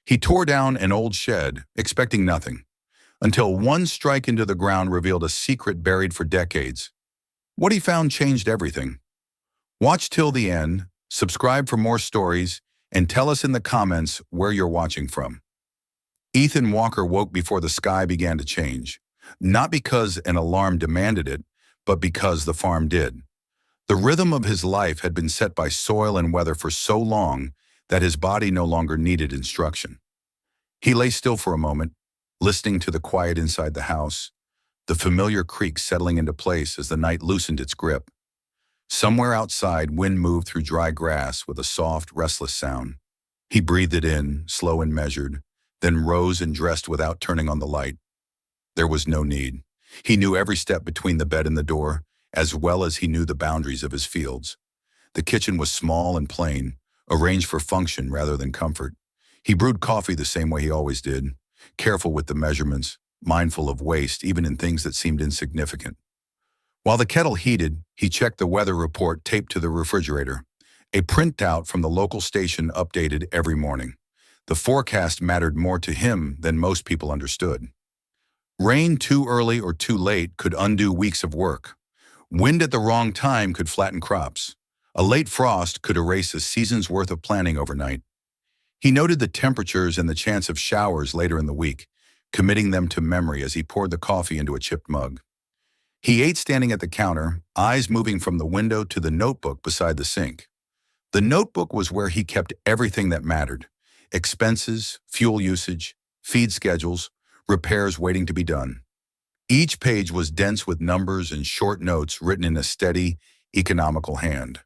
He tore down an old shed, expecting nothing, until one strike into the ground revealed a secret buried for decades. What he found changed everything. Watch till the end, subscribe for more stories, and tell us in the comments where you're watching from. Ethan Walker woke before the sky began to change, not because an alarm demanded it, but because the farm did. The rhythm of his life had been set by soil and weather for so long that his body no longer needed instruction. He lay still for a moment, listening to the quiet inside the house, the familiar creak settling into place as the night loosened its grip. Somewhere outside, wind moved through dry grass with a soft, restless sound. He breathed it in, slow and measured, then rose and dressed without turning on the light. There was no need. He knew every step between the bed and the door, as well as he knew the boundaries of his fields. The kitchen was small and plain, arranged for function rather than comfort. He brewed coffee the same way he always did, careful with the measurements, mindful of waste even in things that seemed insignificant. While the kettle heated, he checked the weather report taped to the refrigerator. A printout from the local station updated every morning. The forecast mattered more to him than most people understood. Rain too early or too late could undo weeks of work. Wind at the wrong time could flatten crops. A late frost could erase a season's worth of planning overnight. He noted the temperatures and the chance of showers later in the week, committing them to memory as he poured the coffee into a chipped mug. He ate standing at the counter, eyes moving from the window to the notebook beside the sink. The notebook was where he kept everything that mattered: expenses, fuel usage, feed schedules, repairs waiting to be done. Each page was dense with numbers and short notes written in a steady, economical hand.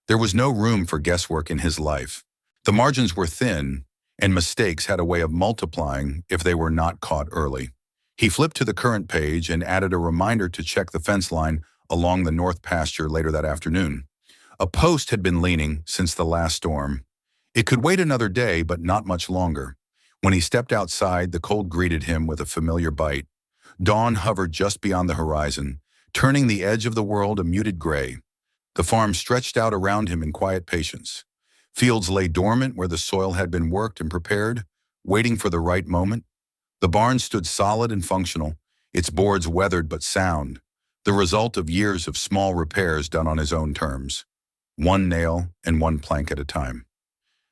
There was no room for guesswork in his life. The margins were thin, and mistakes had a way of multiplying if they were not caught early. He flipped to the current page and added a reminder to check the fence line along the north pasture later that afternoon. A post had been leaning since the last storm. It could wait another day, but not much longer. When he stepped outside, the cold greeted him with a familiar bite. Dawn hovered just beyond the horizon, turning the edge of the world a muted gray. The farm stretched out around him in quiet patience. Fields lay dormant where the soil had been worked and prepared, waiting for the right moment. The barn stood solid and functional, its boards weathered but sound, the result of years of small repairs done on his own terms, one nail and one plank at a time.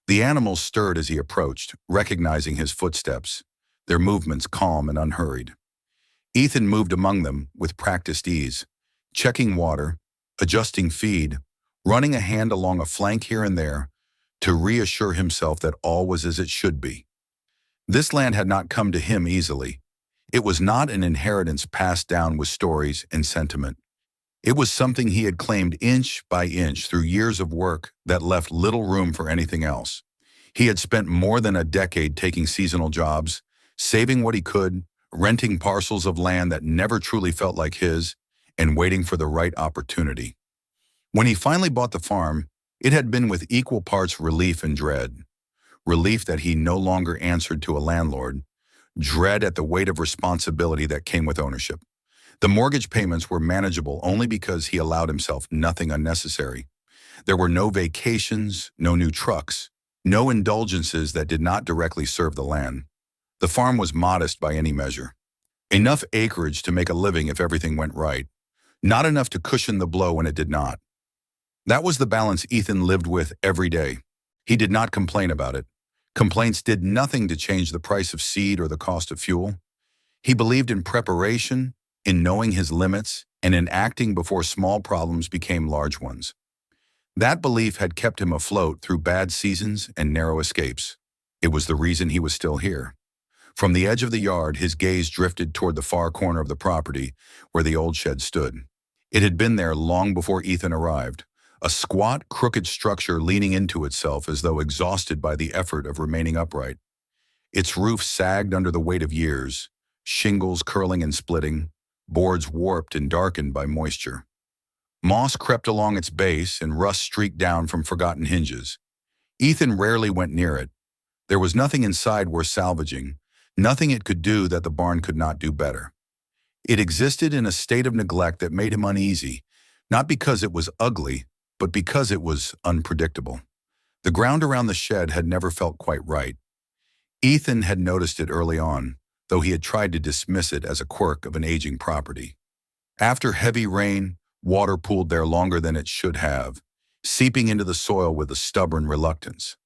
The animals stirred as he approached, recognizing his footsteps, their movements calm and unhurried. Ethan moved among them with practiced ease, checking water, adjusting feed, running a hand along a flank here and there to reassure himself that all was as it should be. This land had not come to him easily. It was not an inheritance passed down with stories and sentiment. It was something he had claimed inch by inch through years of work that left little room for anything else. He had spent more than a decade taking seasonal jobs, saving what he could, renting parcels of land that never truly felt like his, and waiting for the right opportunity. When he finally bought the farm, it had been with equal parts relief and dread. Relief that he no longer answered to a landlord, dread at the weight of responsibility that came with ownership. The mortgage payments were manageable only because he allowed himself nothing unnecessary. There were no vacations, no new trucks, no indulgences that did not directly serve the land. The farm was modest by any measure. Enough acreage to make a living if everything went right, not enough to cushion the blow when it did not. That was the balance Ethan lived with every day. He did not complain about it. Complaints did nothing to change the price of seed or the cost of fuel. He believed in preparation, in knowing his limits, and in acting before small problems became large ones. That belief had kept him afloat through bad seasons and narrow escapes. It was the reason he was still here. From the edge of the yard, his gaze drifted toward the far corner of the property where the old shed stood. It had been there long before Ethan arrived, a squat, crooked structure leaning into itself as though exhausted by the effort of remaining upright. Its roof sagged under the weight of years, shingles curling and splitting, boards warped and darkened by moisture. Moss crept along its base and rust streaked down from forgotten hinges. Ethan rarely went near it. There was nothing inside worth salvaging, nothing it could do that the barn could not do better. It existed in a state of neglect that made him uneasy, not because it was ugly, but because it was unpredictable. The ground around the shed had never felt quite right. Ethan had noticed it early on, though he had tried to dismiss it as a quirk of an aging property. After heavy rain, water pooled there longer than it should have, seeping into the soil with a stubborn reluctance.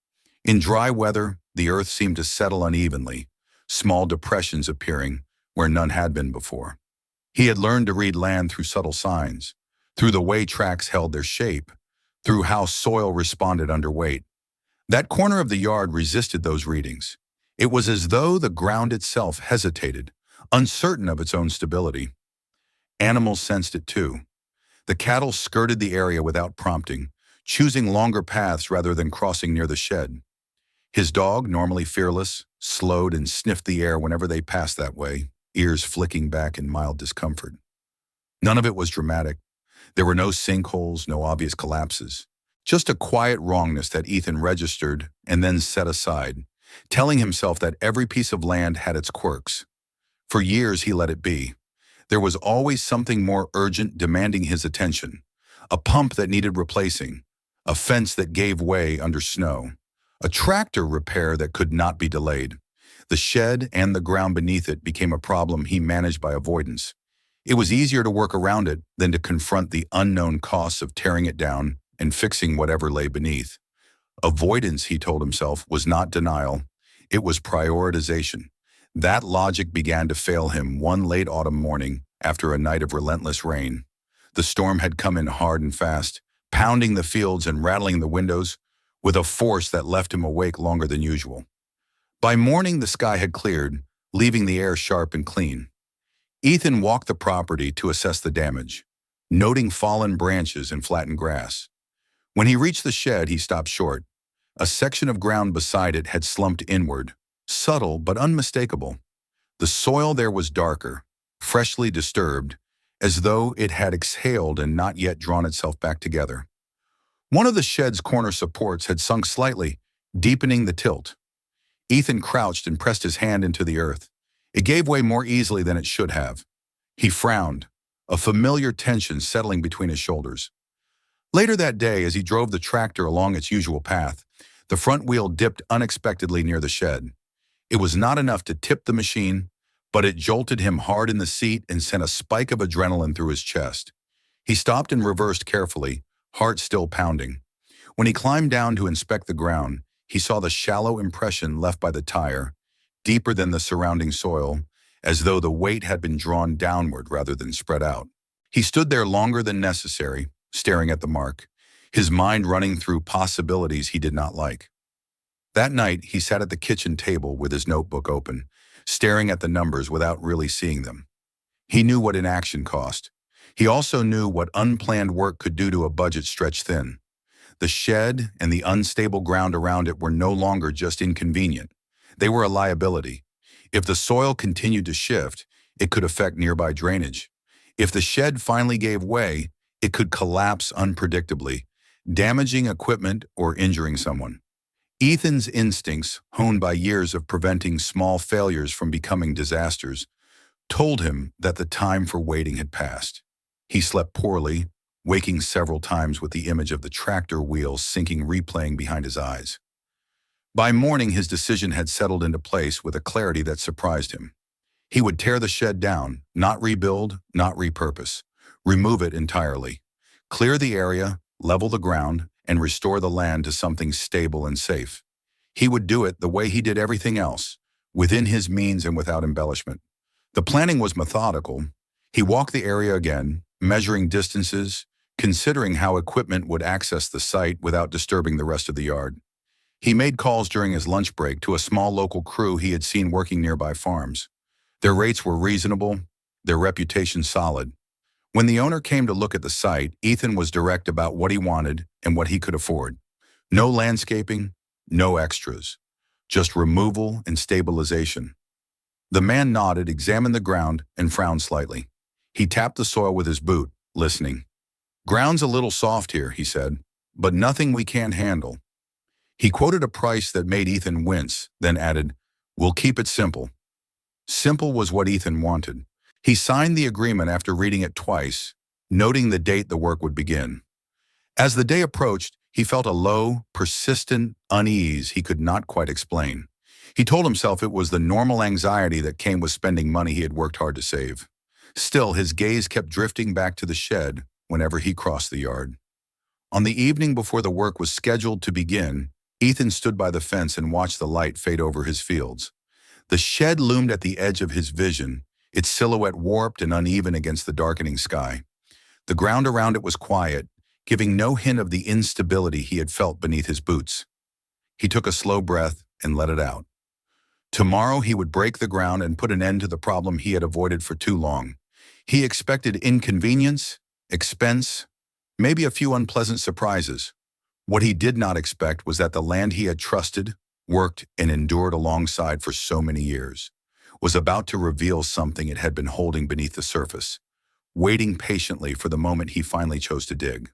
In dry weather, the earth seemed to settle unevenly, small depressions appearing where none had been before. He had learned to read land through subtle signs, through the way tracks held their shape, through how soil responded under weight. That corner of the yard resisted those readings. It was as though the ground itself hesitated, uncertain of its own stability. Animals sensed it too. The cattle skirted the area without prompting, choosing longer paths rather than crossing near the shed. His dog, normally fearless, slowed and sniffed the air whenever they passed that way, ears flicking back in mild discomfort. None of it was dramatic. There were no sinkholes, no obvious collapses. Just a quiet wrongness that Ethan registered and then set aside, telling himself that every piece of land had its quirks. For years he let it be. There was always something more urgent demanding his attention. A pump that needed replacing, a fence that gave way under snow, a tractor repair that could not be delayed. The shed and the ground beneath it became a problem he managed by avoidance. It was easier to work around it than to confront the unknown costs of tearing it down and fixing whatever lay beneath. Avoidance, he told himself, was not denial. It was prioritization. That logic began to fail him one late autumn morning after a night of relentless rain. The storm had come in hard and fast, pounding the fields and rattling the windows with a force that left him awake longer than usual. By morning, the sky had cleared, leaving the air sharp and clean. Ethan walked the property to assess the damage, noting fallen branches and flattened grass. When he reached the shed, he stopped short. A section of ground beside it had slumped inward, subtle but unmistakable. The soil there was darker, freshly disturbed, as though it had exhaled and not yet drawn itself back together. One of the shed's corner supports had sunk slightly, deepening the tilt. Ethan crouched and pressed his hand into the earth. It gave way more easily than it should have. He frowned, a familiar tension settling between his shoulders. Later that day, as he drove the tractor along its usual path, the front wheel dipped unexpectedly near the shed. It was not enough to tip the machine, but it jolted him hard in the seat and sent a spike of adrenaline through his chest. He stopped and reversed carefully, heart still pounding. When he climbed down to inspect the ground, he saw the shallow impression left by the tire, deeper than the surrounding soil, as though the weight had been drawn downward rather than spread out. He stood there longer than necessary, staring at the mark, his mind running through possibilities he did not like. That night, he sat at the kitchen table with his notebook open, staring at the numbers without really seeing them. He knew what inaction cost. He also knew what unplanned work could do to a budget stretched thin. The shed and the unstable ground around it were no longer just inconvenient. They were a liability. If the soil continued to shift, it could affect nearby drainage. If the shed finally gave way, it could collapse unpredictably, damaging equipment or injuring someone. Ethan's instincts, honed by years of preventing small failures from becoming disasters, told him that the time for waiting had passed. He slept poorly, waking several times with the image of the tractor wheels sinking replaying behind his eyes. By morning, his decision had settled into place with a clarity that surprised him. He would tear the shed down, not rebuild, not repurpose. Remove it entirely. Clear the area, level the ground, and restore the land to something stable and safe. He would do it the way he did everything else, within his means and without embellishment. The planning was methodical. He walked the area again, measuring distances, considering how equipment would access the site without disturbing the rest of the yard. He made calls during his lunch break to a small local crew he had seen working nearby farms. Their rates were reasonable, their reputation solid. When the owner came to look at the site, Ethan was direct about what he wanted and what he could afford. No landscaping, no extras, just removal and stabilization. The man nodded, examined the ground, and frowned slightly. He tapped the soil with his boot, listening. "Ground's a little soft here," he said, "but nothing we can't handle." He quoted a price that made Ethan wince, then added, "We'll keep it simple." Simple was what Ethan wanted. He signed the agreement after reading it twice, noting the date the work would begin. As the day approached, he felt a low, persistent unease he could not quite explain. He told himself it was the normal anxiety that came with spending money he had worked hard to save. Still, his gaze kept drifting back to the shed whenever he crossed the yard. On the evening before the work was scheduled to begin, Ethan stood by the fence and watched the light fade over his fields. The shed loomed at the edge of his vision, its silhouette warped and uneven against the darkening sky. The ground around it was quiet, giving no hint of the instability he had felt beneath his boots. He took a slow breath and let it out. Tomorrow he would break the ground and put an end to the problem he had avoided for too long. He expected inconvenience, expense, maybe a few unpleasant surprises. What he did not expect was that the land he had trusted, worked, and endured alongside for so many years was about to reveal something it had been holding beneath the surface, waiting patiently for the moment he finally chose to dig.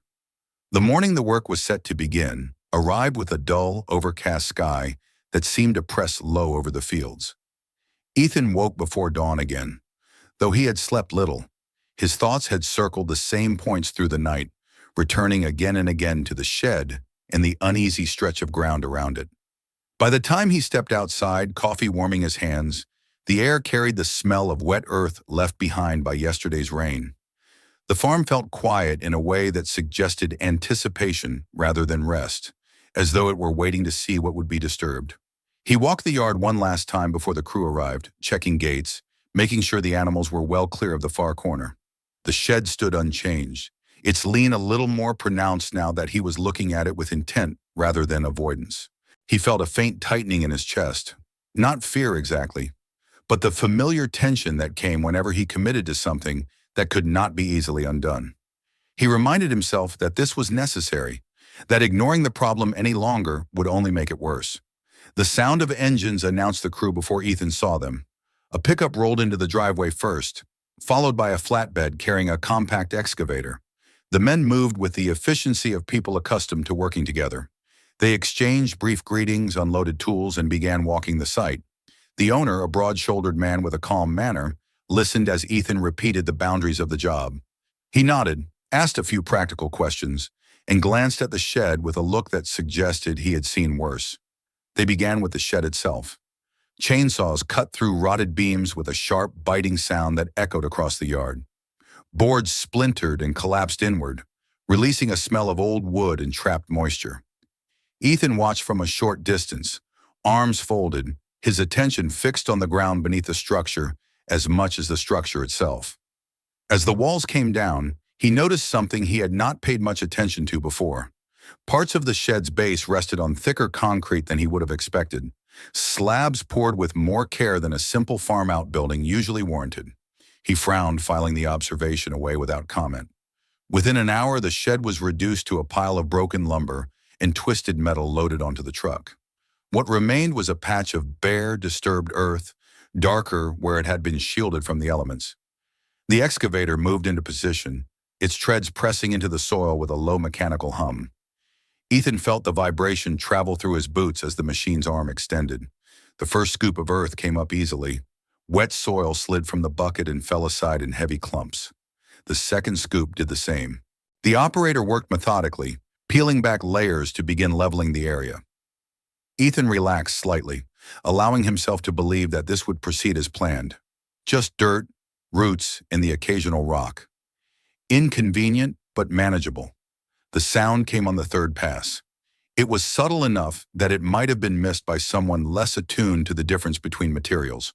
The morning the work was set to begin arrived with a dull, overcast sky that seemed to press low over the fields. Ethan woke before dawn again. Though he had slept little, his thoughts had circled the same points through the night, returning again and again to the shed and the uneasy stretch of ground around it. By the time he stepped outside, coffee warming his hands, the air carried the smell of wet earth left behind by yesterday's rain. The farm felt quiet in a way that suggested anticipation rather than rest, as though it were waiting to see what would be disturbed. He walked the yard one last time before the crew arrived, checking gates, making sure the animals were well clear of the far corner. The shed stood unchanged, its lean a little more pronounced now that he was looking at it with intent rather than avoidance. He felt a faint tightening in his chest, not fear exactly, but the familiar tension that came whenever he committed to something that could not be easily undone. He reminded himself that this was necessary, that ignoring the problem any longer would only make it worse. The sound of engines announced the crew before Ethan saw them. A pickup rolled into the driveway first, followed by a flatbed carrying a compact excavator. The men moved with the efficiency of people accustomed to working together. They exchanged brief greetings, unloaded tools, and began walking the site. The owner, a broad-shouldered man with a calm manner, listened as Ethan repeated the boundaries of the job. He nodded, asked a few practical questions, and glanced at the shed with a look that suggested he had seen worse. They began with the shed itself. Chainsaws cut through rotted beams with a sharp, biting sound that echoed across the yard. Boards splintered and collapsed inward, releasing a smell of old wood and trapped moisture. Ethan watched from a short distance, arms folded, his attention fixed on the ground beneath the structure as much as the structure itself. As the walls came down, he noticed something he had not paid much attention to before. Parts of the shed's base rested on thicker concrete than he would have expected, slabs poured with more care than a simple farm outbuilding usually warranted. He frowned, filing the observation away without comment. Within an hour, the shed was reduced to a pile of broken lumber and twisted metal loaded onto the truck. What remained was a patch of bare, disturbed earth, darker where it had been shielded from the elements. The excavator moved into position, its treads pressing into the soil with a low mechanical hum. Ethan felt the vibration travel through his boots as the machine's arm extended. The first scoop of earth came up easily. Wet soil slid from the bucket and fell aside in heavy clumps. The second scoop did the same. The operator worked methodically, peeling back layers to begin leveling the area. Ethan relaxed slightly, allowing himself to believe that this would proceed as planned. Just dirt, roots, and the occasional rock. Inconvenient, but manageable. The sound came on the third pass. It was subtle enough that it might have been missed by someone less attuned to the difference between materials.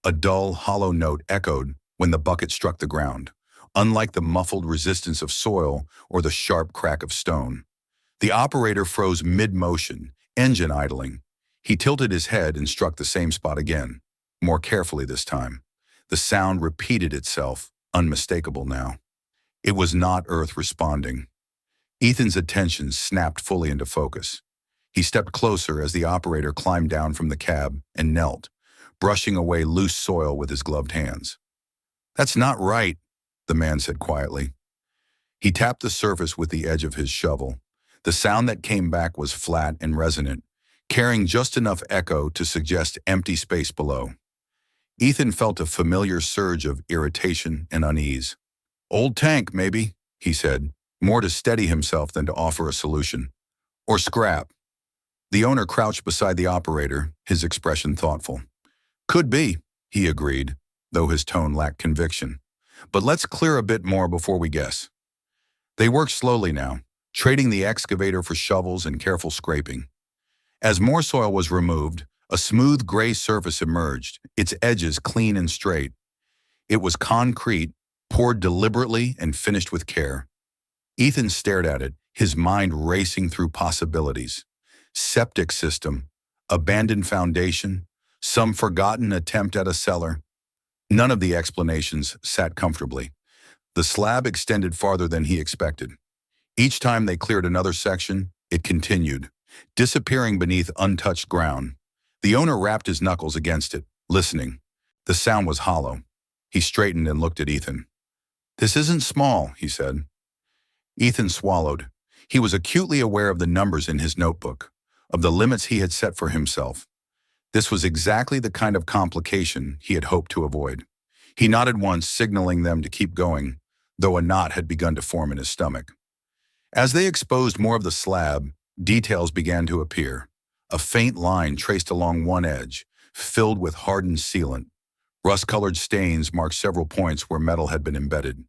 A dull, hollow note echoed when the bucket struck the ground, unlike the muffled resistance of soil or the sharp crack of stone. The operator froze mid-motion, engine idling. He tilted his head and struck the same spot again, more carefully this time. The sound repeated itself, unmistakable now. It was not Earth responding. Ethan's attention snapped fully into focus. He stepped closer as the operator climbed down from the cab and knelt, brushing away loose soil with his gloved hands. "That's not right," the man said quietly. He tapped the surface with the edge of his shovel. The sound that came back was flat and resonant, carrying just enough echo to suggest empty space below. Ethan felt a familiar surge of irritation and unease. "Old tank, maybe," he said, more to steady himself than to offer a solution. "Or scrap." The owner crouched beside the operator, his expression thoughtful. Could be, he agreed, though his tone lacked conviction. But let's clear a bit more before we guess. They worked slowly now, trading the excavator for shovels and careful scraping. As more soil was removed, a smooth gray surface emerged, its edges clean and straight. It was concrete, poured deliberately and finished with care. Ethan stared at it, his mind racing through possibilities. Septic system, abandoned foundation, some forgotten attempt at a cellar. None of the explanations sat comfortably. The slab extended farther than he expected. Each time they cleared another section, it continued, disappearing beneath untouched ground. The owner rapped his knuckles against it, listening. The sound was hollow. He straightened and looked at Ethan. "This isn't small," he said. Ethan swallowed. He was acutely aware of the numbers in his notebook, of the limits he had set for himself. This was exactly the kind of complication he had hoped to avoid. He nodded once, signaling them to keep going, though a knot had begun to form in his stomach. As they exposed more of the slab, details began to appear. A faint line traced along one edge, filled with hardened sealant. Rust-colored stains marked several points where metal had been embedded.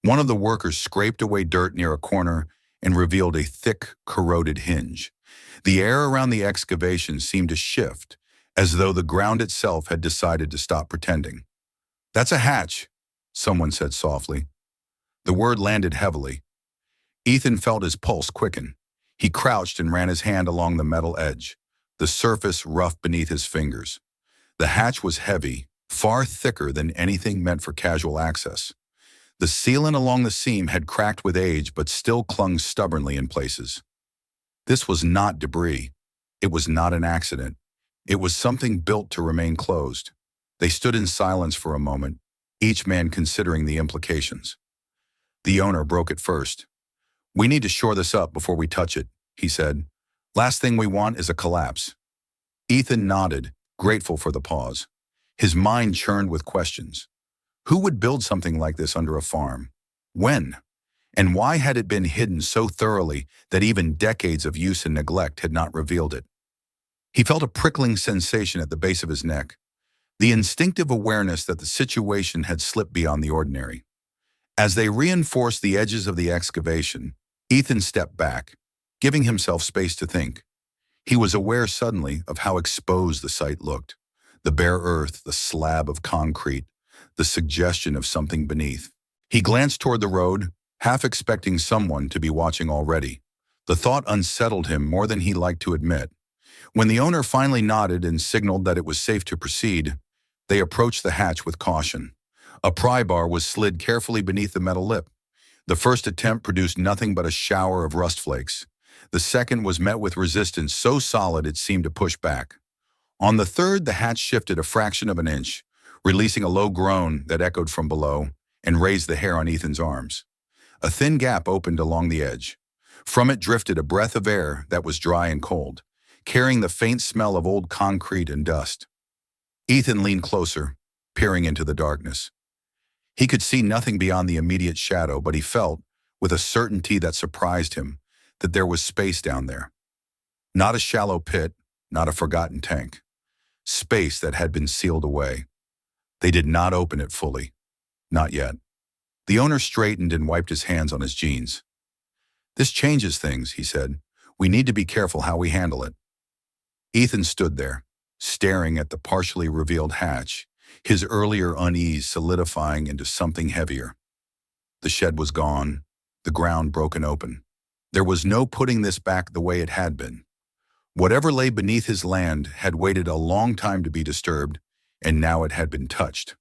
One of the workers scraped away dirt near a corner and revealed a thick, corroded hinge. The air around the excavation seemed to shift, as though the ground itself had decided to stop pretending. "That's a hatch," someone said softly. The word landed heavily. Ethan felt his pulse quicken. He crouched and ran his hand along the metal edge, the surface rough beneath his fingers. The hatch was heavy, far thicker than anything meant for casual access. The sealant along the seam had cracked with age but still clung stubbornly in places. This was not debris. It was not an accident. It was something built to remain closed. They stood in silence for a moment, each man considering the implications. The owner broke it first. "We need to shore this up before we touch it," he said. "Last thing we want is a collapse." Ethan nodded, grateful for the pause. His mind churned with questions. Who would build something like this under a farm? When? And why had it been hidden so thoroughly that even decades of use and neglect had not revealed it? He felt a prickling sensation at the base of his neck, the instinctive awareness that the situation had slipped beyond the ordinary. As they reinforced the edges of the excavation, Ethan stepped back, giving himself space to think. He was aware suddenly of how exposed the site looked. The bare earth, the slab of concrete, the suggestion of something beneath. He glanced toward the road, half expecting someone to be watching already. The thought unsettled him more than he liked to admit. When the owner finally nodded and signaled that it was safe to proceed, they approached the hatch with caution. A pry bar was slid carefully beneath the metal lip. The first attempt produced nothing but a shower of rust flakes. The second was met with resistance so solid it seemed to push back. On the third, the hatch shifted a fraction of an inch, releasing a low groan that echoed from below and raised the hair on Ethan's arms. A thin gap opened along the edge. From it drifted a breath of air that was dry and cold, carrying the faint smell of old concrete and dust. Ethan leaned closer, peering into the darkness. He could see nothing beyond the immediate shadow, but he felt, with a certainty that surprised him, that there was space down there. Not a shallow pit, not a forgotten tank. Space that had been sealed away. They did not open it fully. Not yet. The owner straightened and wiped his hands on his jeans. "This changes things," he said. "We need to be careful how we handle it." Ethan stood there, staring at the partially revealed hatch, his earlier unease solidifying into something heavier. The shed was gone, the ground broken open. There was no putting this back the way it had been. Whatever lay beneath his land had waited a long time to be disturbed, and now it had been touched.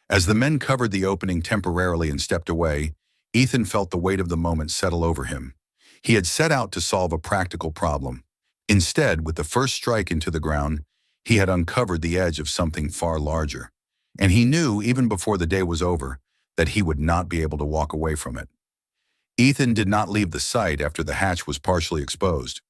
As the men covered the opening temporarily and stepped away, Ethan felt the weight of the moment settle over him. He had set out to solve a practical problem. Instead, with the first strike into the ground, he had uncovered the edge of something far larger. And he knew, even before the day was over, that he would not be able to walk away from it. Ethan did not leave the site after the hatch was partially exposed.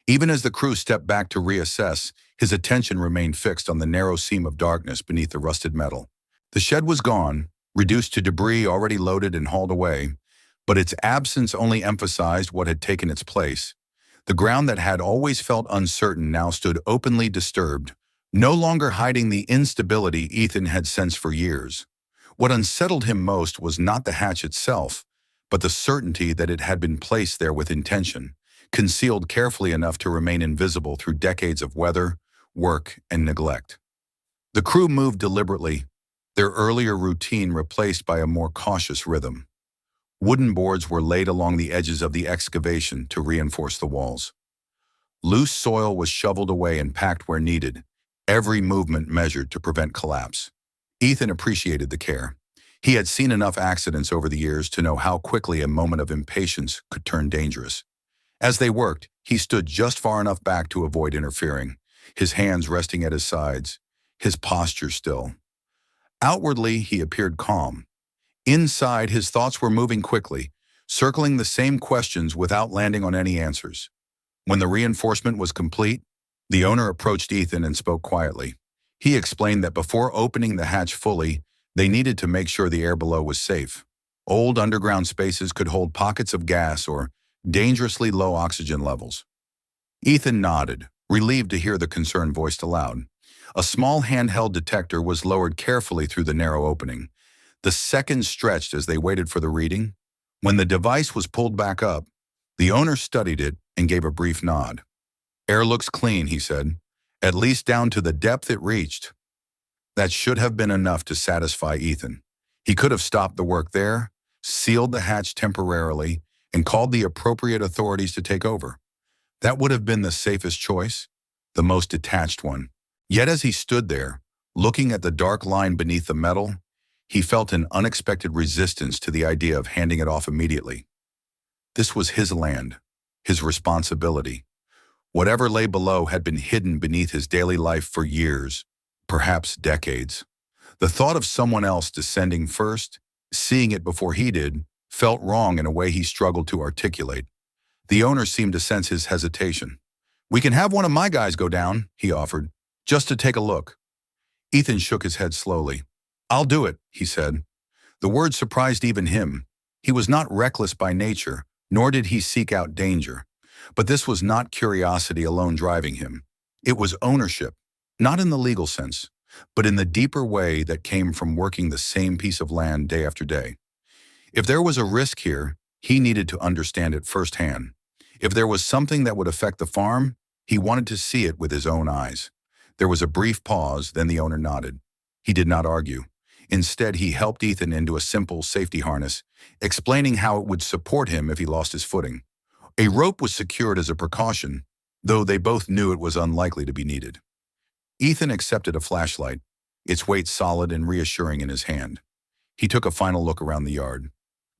Even as the crew stepped back to reassess, his attention remained fixed on the narrow seam of darkness beneath the rusted metal. The shed was gone, reduced to debris already loaded and hauled away, but its absence only emphasized what had taken its place. The ground that had always felt uncertain now stood openly disturbed, no longer hiding the instability Ethan had sensed for years. What unsettled him most was not the hatch itself, but the certainty that it had been placed there with intention, concealed carefully enough to remain invisible through decades of weather, work, and neglect. The crew moved deliberately, their earlier routine replaced by a more cautious rhythm. Wooden boards were laid along the edges of the excavation to reinforce the walls. Loose soil was shoveled away and packed where needed, every movement measured to prevent collapse. Ethan appreciated the care. He had seen enough accidents over the years to know how quickly a moment of impatience could turn dangerous. As they worked, he stood just far enough back to avoid interfering, his hands resting at his sides, his posture still. Outwardly, he appeared calm. Inside, his thoughts were moving quickly, circling the same questions without landing on any answers. When the reinforcement was complete, the owner approached Ethan and spoke quietly. He explained that before opening the hatch fully, they needed to make sure the air below was safe. Old underground spaces could hold pockets of gas or dangerously low oxygen levels. Ethan nodded, relieved to hear the concern voiced aloud. A small handheld detector was lowered carefully through the narrow opening. The seconds stretched as they waited for the reading. When the device was pulled back up, the owner studied it and gave a brief nod. "Air looks clean," he said, "at least down to the depth it reached." That should have been enough to satisfy Ethan. He could have stopped the work there, sealed the hatch temporarily, and called the appropriate authorities to take over. That would have been the safest choice, the most detached one. Yet as he stood there, looking at the dark line beneath the metal, he felt an unexpected resistance to the idea of handing it off immediately. This was his land, his responsibility. Whatever lay below had been hidden beneath his daily life for years, perhaps decades. The thought of someone else descending first, seeing it before he did, felt wrong in a way he struggled to articulate. The owner seemed to sense his hesitation. "We can have one of my guys go down," he offered, "just to take a look." Ethan shook his head slowly. "I'll do it," he said. The word surprised even him. He was not reckless by nature, nor did he seek out danger. But this was not curiosity alone driving him. It was ownership, not in the legal sense, but in the deeper way that came from working the same piece of land day after day. If there was a risk here, he needed to understand it firsthand. If there was something that would affect the farm, he wanted to see it with his own eyes. There was a brief pause, then the owner nodded. He did not argue. Instead, he helped Ethan into a simple safety harness, explaining how it would support him if he lost his footing. A rope was secured as a precaution, though they both knew it was unlikely to be needed. Ethan accepted a flashlight, its weight solid and reassuring in his hand. He took a final look around the yard.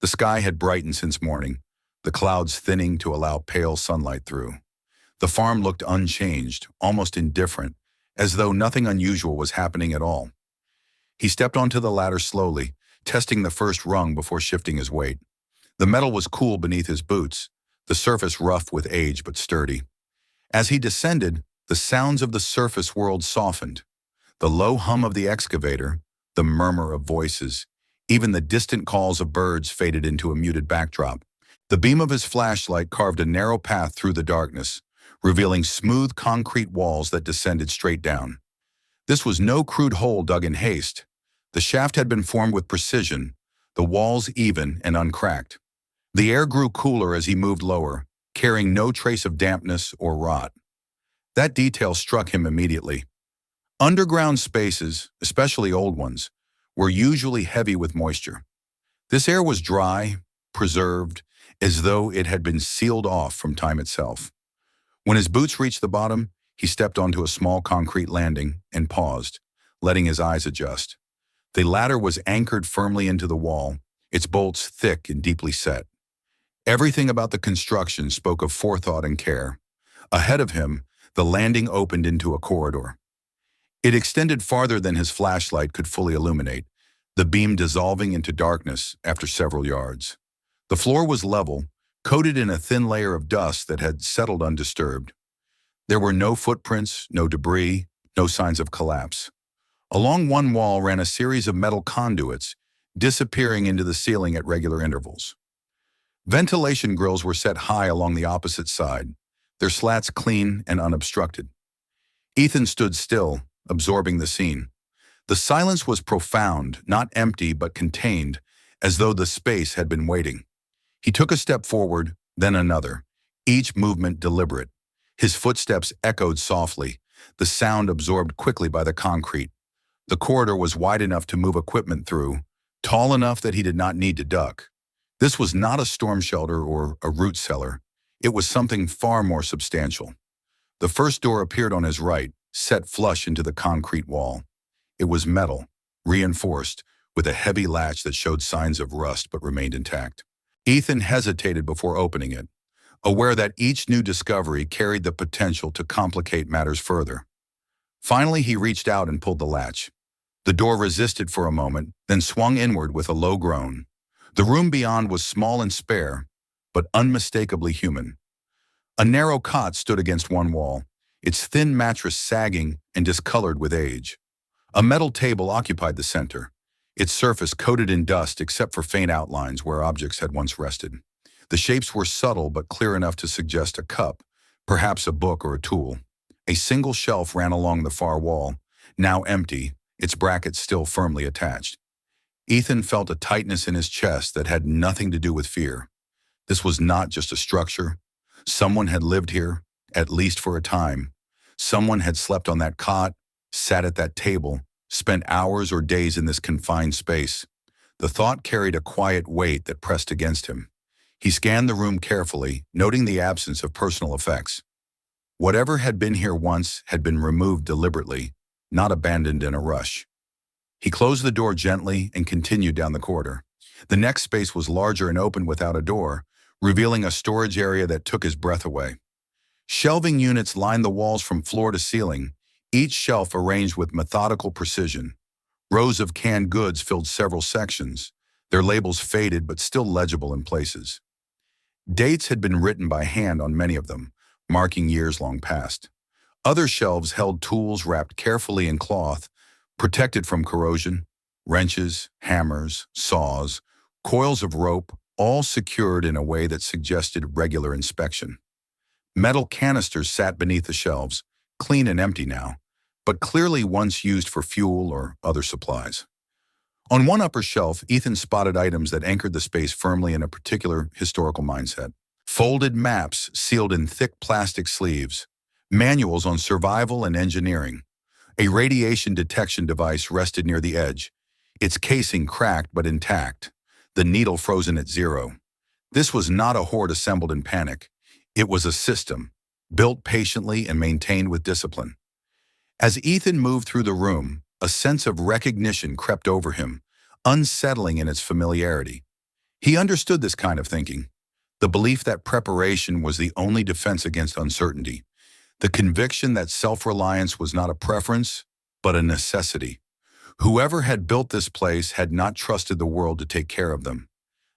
The sky had brightened since morning, the clouds thinning to allow pale sunlight through. The farm looked unchanged, almost indifferent, as though nothing unusual was happening at all. He stepped onto the ladder slowly, testing the first rung before shifting his weight. The metal was cool beneath his boots, the surface rough with age but sturdy. As he descended, the sounds of the surface world softened. The low hum of the excavator, the murmur of voices, even the distant calls of birds faded into a muted backdrop. The beam of his flashlight carved a narrow path through the darkness, revealing smooth concrete walls that descended straight down. This was no crude hole dug in haste. The shaft had been formed with precision, the walls even and uncracked. The air grew cooler as he moved lower, carrying no trace of dampness or rot. That detail struck him immediately. Underground spaces, especially old ones, were usually heavy with moisture. This air was dry, preserved, as though it had been sealed off from time itself. When his boots reached the bottom, he stepped onto a small concrete landing and paused, letting his eyes adjust. The ladder was anchored firmly into the wall, its bolts thick and deeply set. Everything about the construction spoke of forethought and care. Ahead of him, the landing opened into a corridor. It extended farther than his flashlight could fully illuminate, the beam dissolving into darkness after several yards. The floor was level, coated in a thin layer of dust that had settled undisturbed. There were no footprints, no debris, no signs of collapse. Along one wall ran a series of metal conduits, disappearing into the ceiling at regular intervals. Ventilation grills were set high along the opposite side, their slats clean and unobstructed. Ethan stood still, absorbing the scene. The silence was profound, not empty but contained, as though the space had been waiting. He took a step forward, then another, each movement deliberate. His footsteps echoed softly, the sound absorbed quickly by the concrete. The corridor was wide enough to move equipment through, tall enough that he did not need to duck. This was not a storm shelter or a root cellar. It was something far more substantial. The first door appeared on his right, set flush into the concrete wall. It was metal, reinforced, with a heavy latch that showed signs of rust but remained intact. Ethan hesitated before opening it, aware that each new discovery carried the potential to complicate matters further. Finally, he reached out and pulled the latch. The door resisted for a moment, then swung inward with a low groan. The room beyond was small and spare, but unmistakably human. A narrow cot stood against one wall, its thin mattress sagging and discolored with age. A metal table occupied the center, its surface coated in dust except for faint outlines where objects had once rested. The shapes were subtle but clear enough to suggest a cup, perhaps a book or a tool. A single shelf ran along the far wall, now empty, its brackets still firmly attached. Ethan felt a tightness in his chest that had nothing to do with fear. This was not just a structure. Someone had lived here, at least for a time. Someone had slept on that cot, sat at that table, spent hours or days in this confined space. The thought carried a quiet weight that pressed against him. He scanned the room carefully, noting the absence of personal effects. Whatever had been here once had been removed deliberately, not abandoned in a rush. He closed the door gently and continued down the corridor. The next space was larger and open without a door, revealing a storage area that took his breath away. Shelving units lined the walls from floor to ceiling, each shelf arranged with methodical precision. Rows of canned goods filled several sections, their labels faded but still legible in places. Dates had been written by hand on many of them, marking years long past. Other shelves held tools wrapped carefully in cloth, protected from corrosion, wrenches, hammers, saws, coils of rope, all secured in a way that suggested regular inspection. Metal canisters sat beneath the shelves, clean and empty now, but clearly once used for fuel or other supplies. On one upper shelf, Ethan spotted items that anchored the space firmly in a particular historical mindset. Folded maps sealed in thick plastic sleeves, manuals on survival and engineering. A radiation detection device rested near the edge, its casing cracked but intact, the needle frozen at zero. This was not a hoard assembled in panic. It was a system, built patiently and maintained with discipline. As Ethan moved through the room, a sense of recognition crept over him, unsettling in its familiarity. He understood this kind of thinking, the belief that preparation was the only defense against uncertainty, the conviction that self-reliance was not a preference, but a necessity. Whoever had built this place had not trusted the world to take care of them.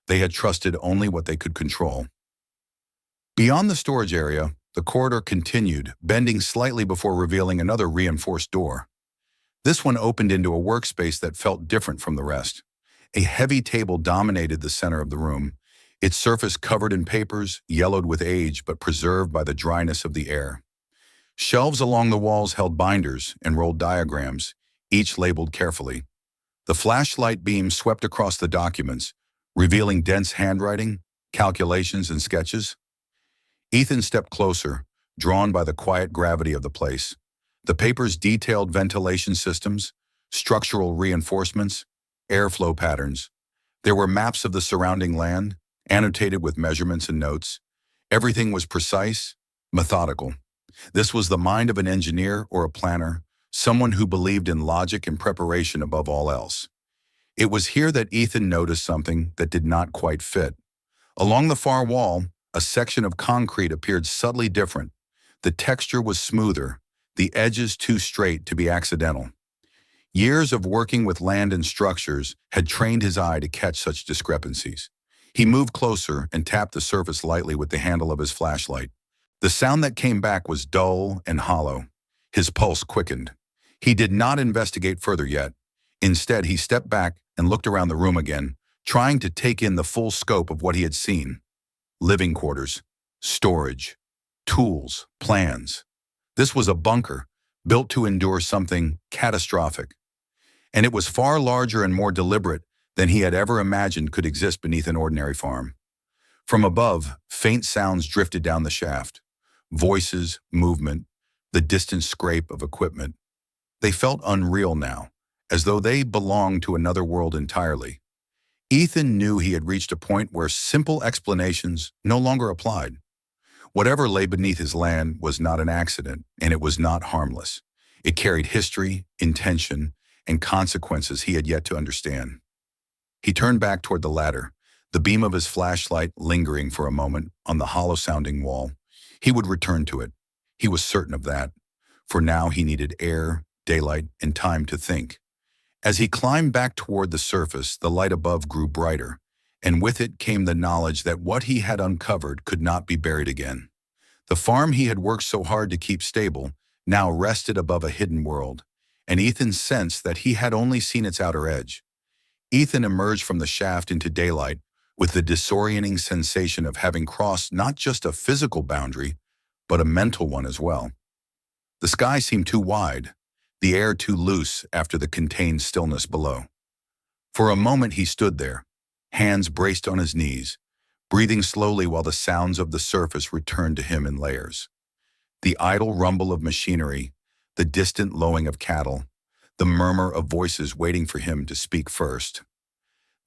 They had trusted only what they could control. Beyond the storage area, the corridor continued, bending slightly before revealing another reinforced door. This one opened into a workspace that felt different from the rest. A heavy table dominated the center of the room, its surface covered in papers, yellowed with age but preserved by the dryness of the air. Shelves along the walls held binders and rolled diagrams, each labeled carefully. The flashlight beam swept across the documents, revealing dense handwriting, calculations, and sketches. Ethan stepped closer, drawn by the quiet gravity of the place. The papers detailed ventilation systems, structural reinforcements, airflow patterns. There were maps of the surrounding land, annotated with measurements and notes. Everything was precise, methodical. This was the mind of an engineer or a planner, someone who believed in logic and preparation above all else. It was here that Ethan noticed something that did not quite fit. Along the far wall, a section of concrete appeared subtly different. The texture was smoother, the edges too straight to be accidental. Years of working with land and structures had trained his eye to catch such discrepancies. He moved closer and tapped the surface lightly with the handle of his flashlight. The sound that came back was dull and hollow. His pulse quickened. He did not investigate further yet. Instead, he stepped back and looked around the room again, trying to take in the full scope of what he had seen. Living quarters, storage, tools, plans. This was a bunker, built to endure something catastrophic. And it was far larger and more deliberate than he had ever imagined could exist beneath an ordinary farm. From above, faint sounds drifted down the shaft. Voices, movement, the distant scrape of equipment. They felt unreal now, as though they belonged to another world entirely. Ethan knew he had reached a point where simple explanations no longer applied. Whatever lay beneath his land was not an accident, and it was not harmless. It carried history, intention, and consequences he had yet to understand. He turned back toward the ladder, the beam of his flashlight lingering for a moment on the hollow-sounding wall. He would return to it. He was certain of that. For now he needed air, daylight, and time to think. As he climbed back toward the surface, the light above grew brighter, and with it came the knowledge that what he had uncovered could not be buried again. The farm he had worked so hard to keep stable now rested above a hidden world, and Ethan sensed that he had only seen its outer edge. Ethan emerged from the shaft into daylight with the disorienting sensation of having crossed not just a physical boundary, but a mental one as well. The sky seemed too wide, the air too loose after the contained stillness below. For a moment he stood there, hands braced on his knees, breathing slowly while the sounds of the surface returned to him in layers. The idle rumble of machinery, the distant lowing of cattle, the murmur of voices waiting for him to speak first.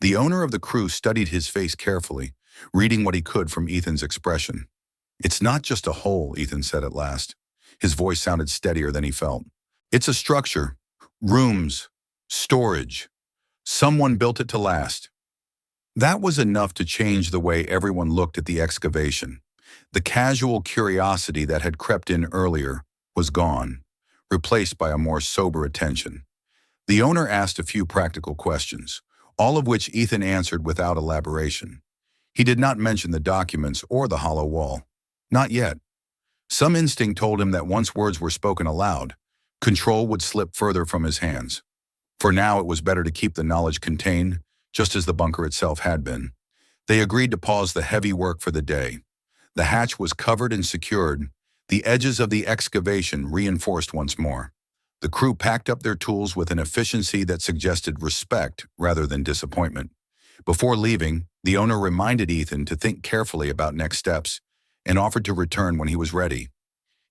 The owner of the crew studied his face carefully, reading what he could from Ethan's expression. "It's not just a hole," Ethan said at last. His voice sounded steadier than he felt. "It's a structure. Rooms. Storage. Someone built it to last." That was enough to change the way everyone looked at the excavation. The casual curiosity that had crept in earlier was gone, replaced by a more sober attention. The owner asked a few practical questions, all of which Ethan answered without elaboration. He did not mention the documents or the hollow wall. Not yet. Some instinct told him that once words were spoken aloud, control would slip further from his hands. For now, it was better to keep the knowledge contained, just as the bunker itself had been. They agreed to pause the heavy work for the day. The hatch was covered and secured, the edges of the excavation reinforced once more. The crew packed up their tools with an efficiency that suggested respect rather than disappointment. Before leaving, the owner reminded Ethan to think carefully about next steps and offered to return when he was ready.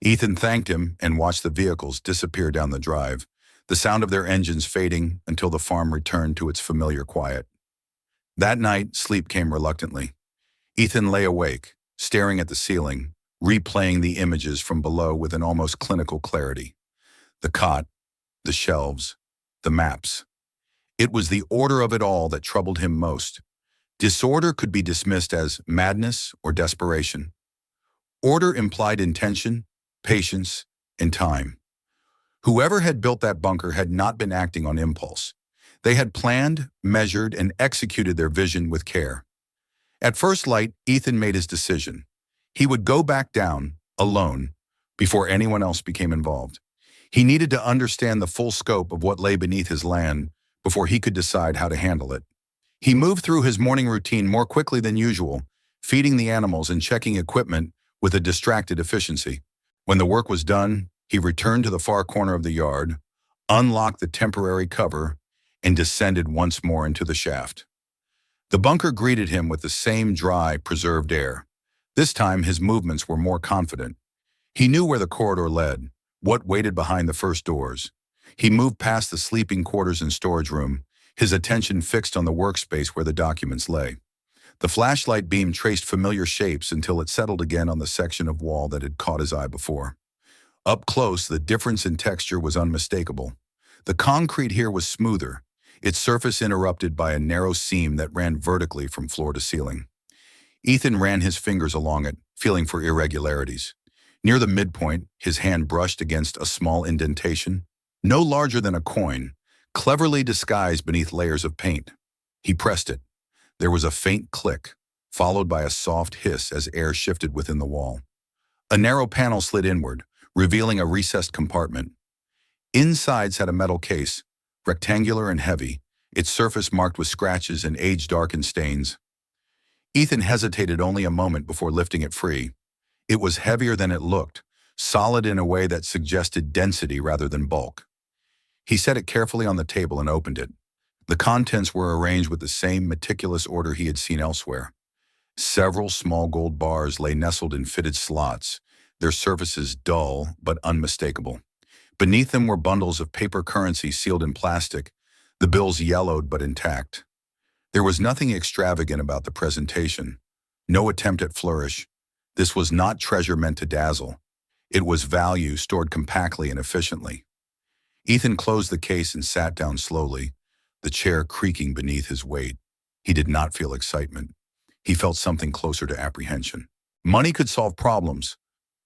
Ethan thanked him and watched the vehicles disappear down the drive, the sound of their engines fading until the farm returned to its familiar quiet. That night, sleep came reluctantly. Ethan lay awake, staring at the ceiling, replaying the images from below with an almost clinical clarity. The cot, the shelves, the maps. It was the order of it all that troubled him most. Disorder could be dismissed as madness or desperation. Order implied intention, patience, and time. Whoever had built that bunker had not been acting on impulse. They had planned, measured, and executed their vision with care. At first light, Ethan made his decision. He would go back down, alone, before anyone else became involved. He needed to understand the full scope of what lay beneath his land before he could decide how to handle it. He moved through his morning routine more quickly than usual, feeding the animals and checking equipment with a distracted efficiency. When the work was done, he returned to the far corner of the yard, unlocked the temporary cover, and descended once more into the shaft. The bunker greeted him with the same dry, preserved air. This time his movements were more confident. He knew where the corridor led, what waited behind the first doors. He moved past the sleeping quarters and storage room, his attention fixed on the workspace where the documents lay. The flashlight beam traced familiar shapes until it settled again on the section of wall that had caught his eye before. Up close, the difference in texture was unmistakable. The concrete here was smoother, its surface interrupted by a narrow seam that ran vertically from floor to ceiling. Ethan ran his fingers along it, feeling for irregularities. Near the midpoint, his hand brushed against a small indentation, no larger than a coin, cleverly disguised beneath layers of paint. He pressed it. There was a faint click, followed by a soft hiss as air shifted within the wall. A narrow panel slid inward, revealing a recessed compartment. Inside sat a metal case, rectangular and heavy, its surface marked with scratches and age-darkened stains. Ethan hesitated only a moment before lifting it free. It was heavier than it looked, solid in a way that suggested density rather than bulk. He set it carefully on the table and opened it. The contents were arranged with the same meticulous order he had seen elsewhere. Several small gold bars lay nestled in fitted slots, their surfaces dull but unmistakable. Beneath them were bundles of paper currency sealed in plastic, the bills yellowed but intact. There was nothing extravagant about the presentation, no attempt at flourish. This was not treasure meant to dazzle. It was value stored compactly and efficiently. Ethan closed the case and sat down slowly, the chair creaking beneath his weight. He did not feel excitement. He felt something closer to apprehension. Money could solve problems,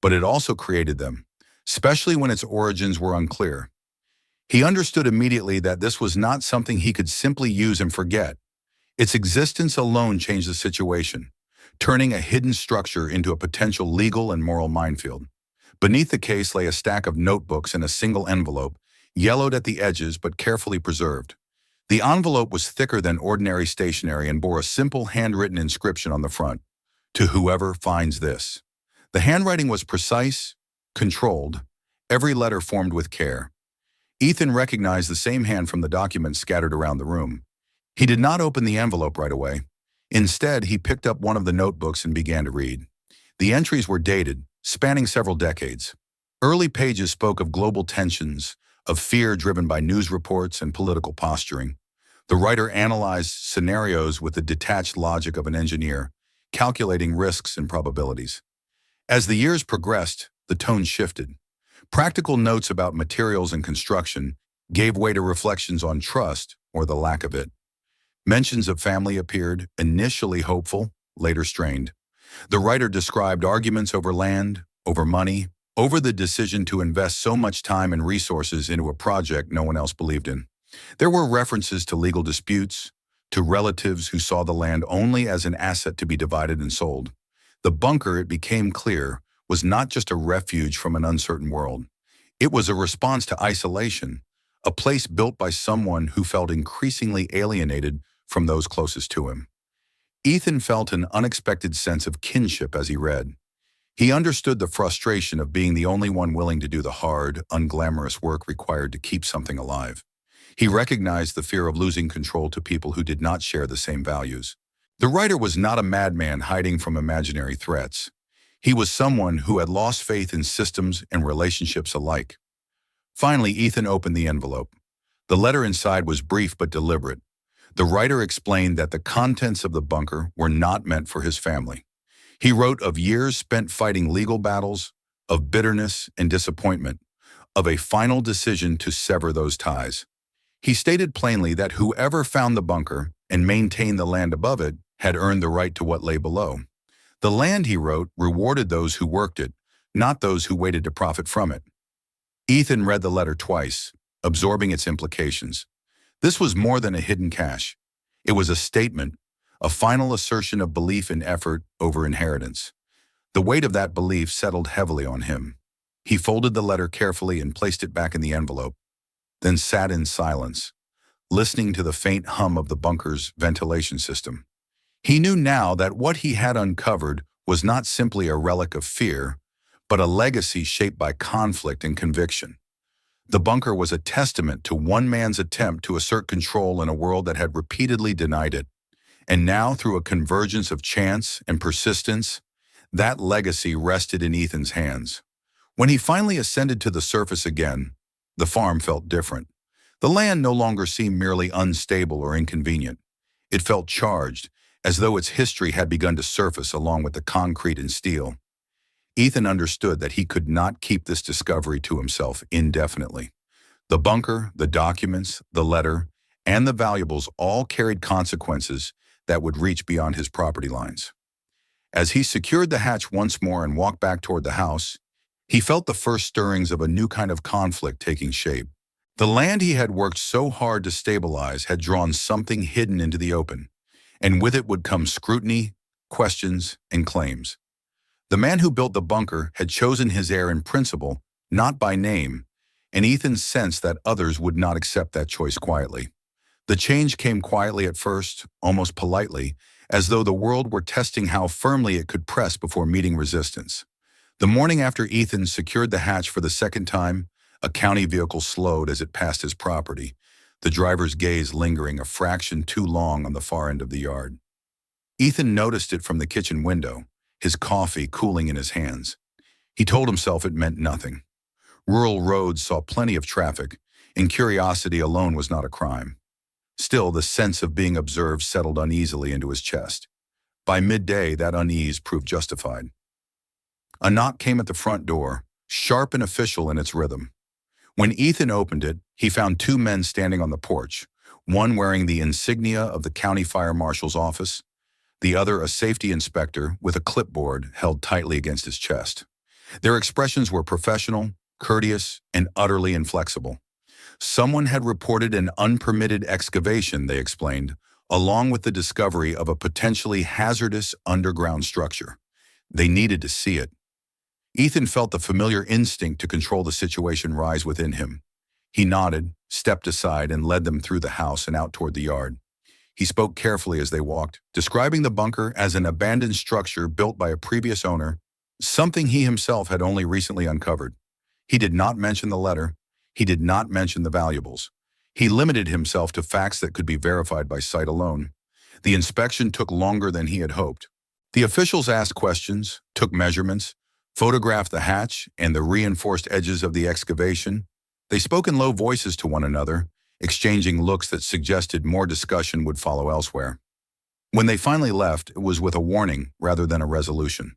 but it also created them, especially when its origins were unclear. He understood immediately that this was not something he could simply use and forget. Its existence alone changed the situation, turning a hidden structure into a potential legal and moral minefield. Beneath the case lay a stack of notebooks in a single envelope, yellowed at the edges but carefully preserved. The envelope was thicker than ordinary stationery and bore a simple handwritten inscription on the front, "To whoever finds this." The handwriting was precise, controlled, every letter formed with care. Ethan recognized the same hand from the documents scattered around the room. He did not open the envelope right away. Instead, he picked up one of the notebooks and began to read. The entries were dated, spanning several decades. Early pages spoke of global tensions, of fear driven by news reports and political posturing. The writer analyzed scenarios with the detached logic of an engineer, calculating risks and probabilities. As the years progressed, the tone shifted. Practical notes about materials and construction gave way to reflections on trust or the lack of it. Mentions of family appeared, initially hopeful, later strained. The writer described arguments over land, over money, over the decision to invest so much time and resources into a project no one else believed in. There were references to legal disputes, to relatives who saw the land only as an asset to be divided and sold. The bunker, it became clear, was not just a refuge from an uncertain world. It was a response to isolation, a place built by someone who felt increasingly alienated from those closest to him. Ethan felt an unexpected sense of kinship as he read. He understood the frustration of being the only one willing to do the hard, unglamorous work required to keep something alive. He recognized the fear of losing control to people who did not share the same values. The writer was not a madman hiding from imaginary threats. He was someone who had lost faith in systems and relationships alike. Finally, Ethan opened the envelope. The letter inside was brief but deliberate. The writer explained that the contents of the bunker were not meant for his family. He wrote of years spent fighting legal battles, of bitterness and disappointment, of a final decision to sever those ties. He stated plainly that whoever found the bunker and maintained the land above it had earned the right to what lay below. The land, he wrote, rewarded those who worked it, not those who waited to profit from it. Ethan read the letter twice, absorbing its implications. This was more than a hidden cache. It was a statement, a final assertion of belief in effort over inheritance. The weight of that belief settled heavily on him. He folded the letter carefully and placed it back in the envelope, then sat in silence, listening to the faint hum of the bunker's ventilation system. He knew now that what he had uncovered was not simply a relic of fear, but a legacy shaped by conflict and conviction. The bunker was a testament to one man's attempt to assert control in a world that had repeatedly denied it. And now, through a convergence of chance and persistence, that legacy rested in Ethan's hands. When he finally ascended to the surface again, the farm felt different. The land no longer seemed merely unstable or inconvenient. It felt charged, as though its history had begun to surface along with the concrete and steel. Ethan understood that he could not keep this discovery to himself indefinitely. The bunker, the documents, the letter, and the valuables all carried consequences that would reach beyond his property lines. As he secured the hatch once more and walked back toward the house, he felt the first stirrings of a new kind of conflict taking shape. The land he had worked so hard to stabilize had drawn something hidden into the open, and with it would come scrutiny, questions, and claims. The man who built the bunker had chosen his heir in principle, not by name, and Ethan sensed that others would not accept that choice quietly. The change came quietly at first, almost politely, as though the world were testing how firmly it could press before meeting resistance. The morning after Ethan secured the hatch for the second time, a county vehicle slowed as it passed his property, the driver's gaze lingering a fraction too long on the far end of the yard. Ethan noticed it from the kitchen window, his coffee cooling in his hands. He told himself it meant nothing. Rural roads saw plenty of traffic, and curiosity alone was not a crime. Still, the sense of being observed settled uneasily into his chest. By midday, that unease proved justified. A knock came at the front door, sharp and official in its rhythm. When Ethan opened it, he found two men standing on the porch, one wearing the insignia of the county fire marshal's office, the other a safety inspector with a clipboard held tightly against his chest. Their expressions were professional, courteous, and utterly inflexible. Someone had reported an unpermitted excavation, they explained, along with the discovery of a potentially hazardous underground structure. They needed to see it. Ethan felt the familiar instinct to control the situation rise within him. He nodded, stepped aside, and led them through the house and out toward the yard. He spoke carefully as they walked, describing the bunker as an abandoned structure built by a previous owner, something he himself had only recently uncovered. He did not mention the letter. He did not mention the valuables. He limited himself to facts that could be verified by sight alone. The inspection took longer than he had hoped. The officials asked questions, took measurements, photographed the hatch and the reinforced edges of the excavation. They spoke in low voices to one another, exchanging looks that suggested more discussion would follow elsewhere. When they finally left, it was with a warning rather than a resolution.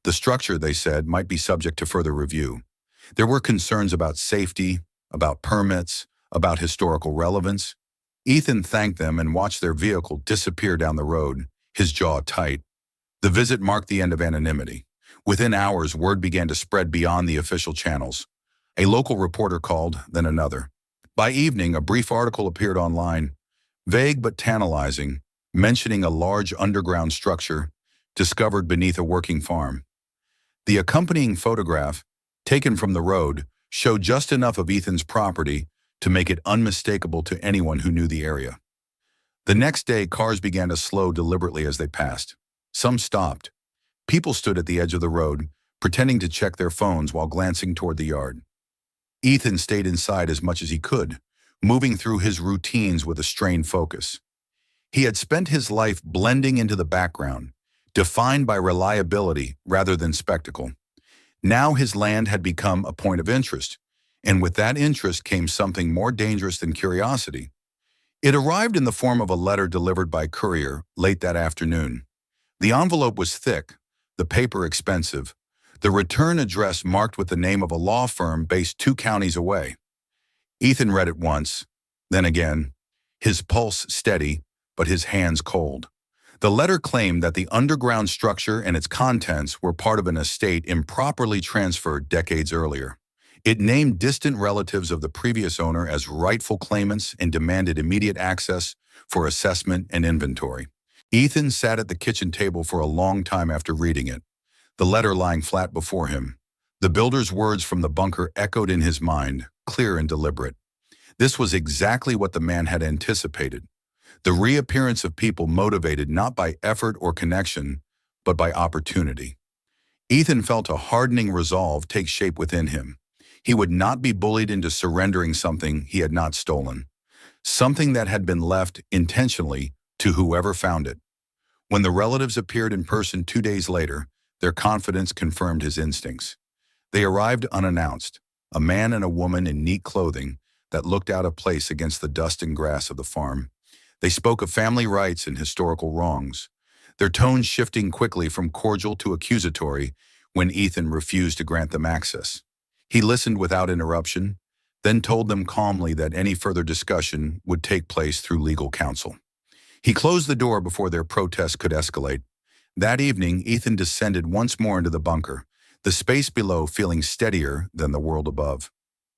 The structure, they said, might be subject to further review. There were concerns about safety, about permits, about historical relevance. Ethan thanked them and watched their vehicle disappear down the road, his jaw tight. The visit marked the end of anonymity. Within hours, word began to spread beyond the official channels. A local reporter called, then another. By evening, a brief article appeared online, vague but tantalizing, mentioning a large underground structure discovered beneath a working farm. The accompanying photograph, taken from the road, showed just enough of Ethan's property to make it unmistakable to anyone who knew the area. The next day, cars began to slow deliberately as they passed. Some stopped. People stood at the edge of the road, pretending to check their phones while glancing toward the yard. Ethan stayed inside as much as he could, moving through his routines with a strained focus. He had spent his life blending into the background, defined by reliability rather than spectacle. Now his land had become a point of interest, and with that interest came something more dangerous than curiosity. It arrived in the form of a letter delivered by courier late that afternoon. The envelope was thick, the paper expensive, the return address marked with the name of a law firm based 2 counties away. Ethan read it once, then again, his pulse steady, but his hands cold. The letter claimed that the underground structure and its contents were part of an estate improperly transferred decades earlier. It named distant relatives of the previous owner as rightful claimants and demanded immediate access for assessment and inventory. Ethan sat at the kitchen table for a long time after reading it, the letter lying flat before him. The builder's words from the bunker echoed in his mind, clear and deliberate. This was exactly what the man had anticipated. The reappearance of people motivated not by effort or connection, but by opportunity. Ethan felt a hardening resolve take shape within him. He would not be bullied into surrendering something he had not stolen, something that had been left intentionally to whoever found it. When the relatives appeared in person 2 days later, their confidence confirmed his instincts. They arrived unannounced, a man and a woman in neat clothing that looked out of place against the dust and grass of the farm. They spoke of family rights and historical wrongs, their tones shifting quickly from cordial to accusatory when Ethan refused to grant them access. He listened without interruption, then told them calmly that any further discussion would take place through legal counsel. He closed the door before their protests could escalate. That evening, Ethan descended once more into the bunker, the space below feeling steadier than the world above.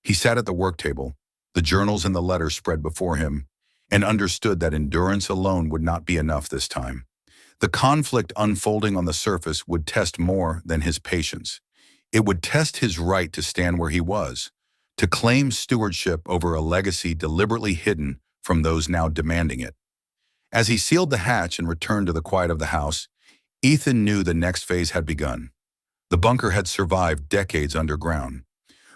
He sat at the work table, the journals and the letters spread before him, and understood that endurance alone would not be enough this time. The conflict unfolding on the surface would test more than his patience. It would test his right to stand where he was, to claim stewardship over a legacy deliberately hidden from those now demanding it. As he sealed the hatch and returned to the quiet of the house, Ethan knew the next phase had begun. The bunker had survived decades underground,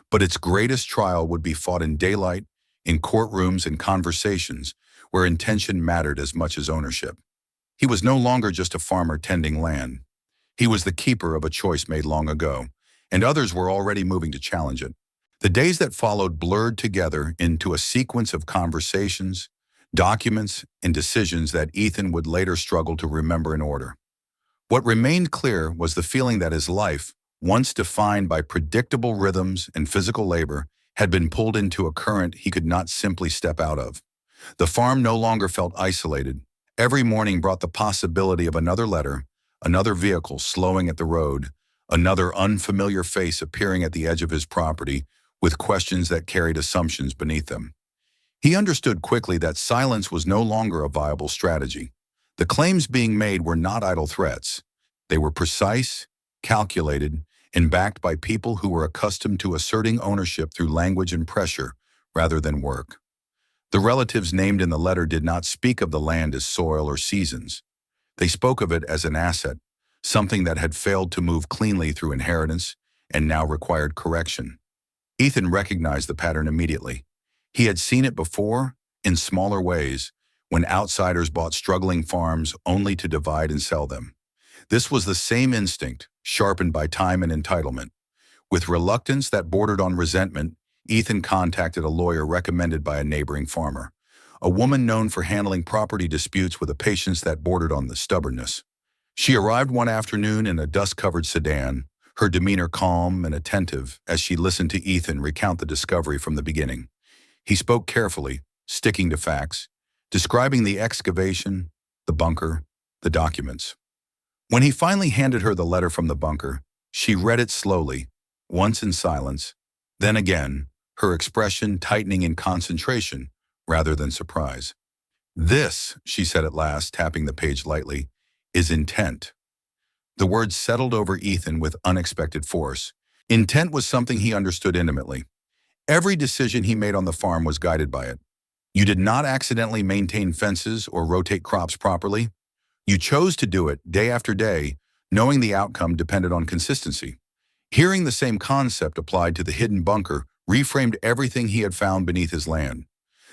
but its greatest trial would be fought in daylight, in courtrooms and conversations where intention mattered as much as ownership. He was no longer just a farmer tending land. He was the keeper of a choice made long ago, and others were already moving to challenge it. The days that followed blurred together into a sequence of conversations, documents, and decisions that Ethan would later struggle to remember in order. What remained clear was the feeling that his life, once defined by predictable rhythms and physical labor, had been pulled into a current he could not simply step out of. The farm no longer felt isolated. Every morning brought the possibility of another letter, another vehicle slowing at the road, another unfamiliar face appearing at the edge of his property with questions that carried assumptions beneath them. He understood quickly that silence was no longer a viable strategy. The claims being made were not idle threats. They were precise, calculated, and backed by people who were accustomed to asserting ownership through language and pressure rather than work. The relatives named in the letter did not speak of the land as soil or seasons. They spoke of it as an asset, something that had failed to move cleanly through inheritance and now required correction. Ethan recognized the pattern immediately. He had seen it before, in smaller ways, when outsiders bought struggling farms only to divide and sell them. This was the same instinct, sharpened by time and entitlement. With reluctance that bordered on resentment, Ethan contacted a lawyer recommended by a neighboring farmer, a woman known for handling property disputes with a patience that bordered on the stubbornness. She arrived one afternoon in a dust-covered sedan, her demeanor calm and attentive as she listened to Ethan recount the discovery from the beginning. He spoke carefully, sticking to facts, describing the excavation, the bunker, the documents. When he finally handed her the letter from the bunker, she read it slowly, once in silence, then again, her expression tightening in concentration rather than surprise. "This," she said at last, tapping the page lightly, "is intent." The words settled over Ethan with unexpected force. Intent was something he understood intimately. Every decision he made on the farm was guided by it. You did not accidentally maintain fences or rotate crops properly. You chose to do it day after day, knowing the outcome depended on consistency. Hearing the same concept applied to the hidden bunker reframed everything he had found beneath his land.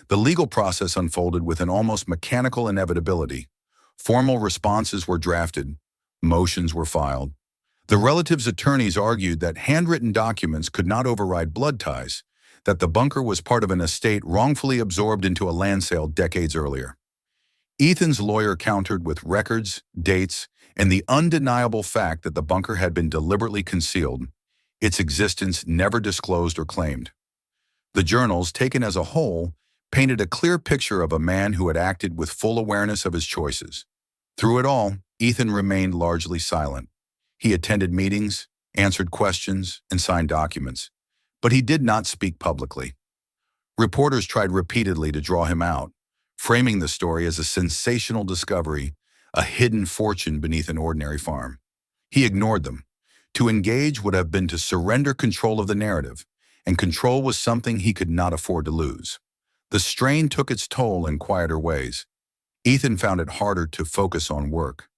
The legal process unfolded with an almost mechanical inevitability. Formal responses were drafted, motions were filed. The relatives' attorneys argued that handwritten documents could not override blood ties, that the bunker was part of an estate wrongfully absorbed into a land sale decades earlier. Ethan's lawyer countered with records, dates, and the undeniable fact that the bunker had been deliberately concealed, its existence never disclosed or claimed. The journals, taken as a whole, painted a clear picture of a man who had acted with full awareness of his choices. Through it all, Ethan remained largely silent. He attended meetings, answered questions, and signed documents, but he did not speak publicly. Reporters tried repeatedly to draw him out, framing the story as a sensational discovery, a hidden fortune beneath an ordinary farm. He ignored them. To engage would have been to surrender control of the narrative, and control was something he could not afford to lose. The strain took its toll in quieter ways. Ethan found it harder to focus on work.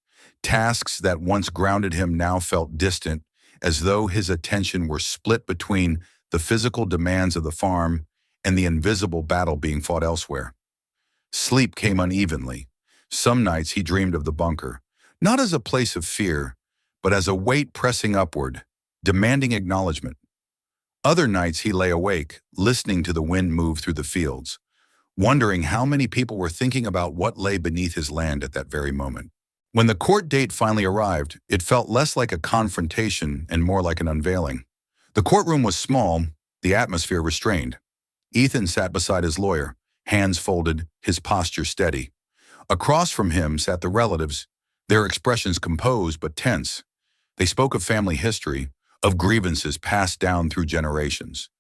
Tasks that once grounded him now felt distant, as though his attention were split between the physical demands of the farm and the invisible battle being fought elsewhere. Sleep came unevenly. Some nights he dreamed of the bunker, not as a place of fear, but as a weight pressing upward, demanding acknowledgement. Other nights he lay awake, listening to the wind move through the fields, wondering how many people were thinking about what lay beneath his land at that very moment. When the court date finally arrived, it felt less like a confrontation and more like an unveiling. The courtroom was small, the atmosphere restrained. Ethan sat beside his lawyer, hands folded, his posture steady. Across from him sat the relatives, their expressions composed but tense. They spoke of family history, of grievances passed down through generations,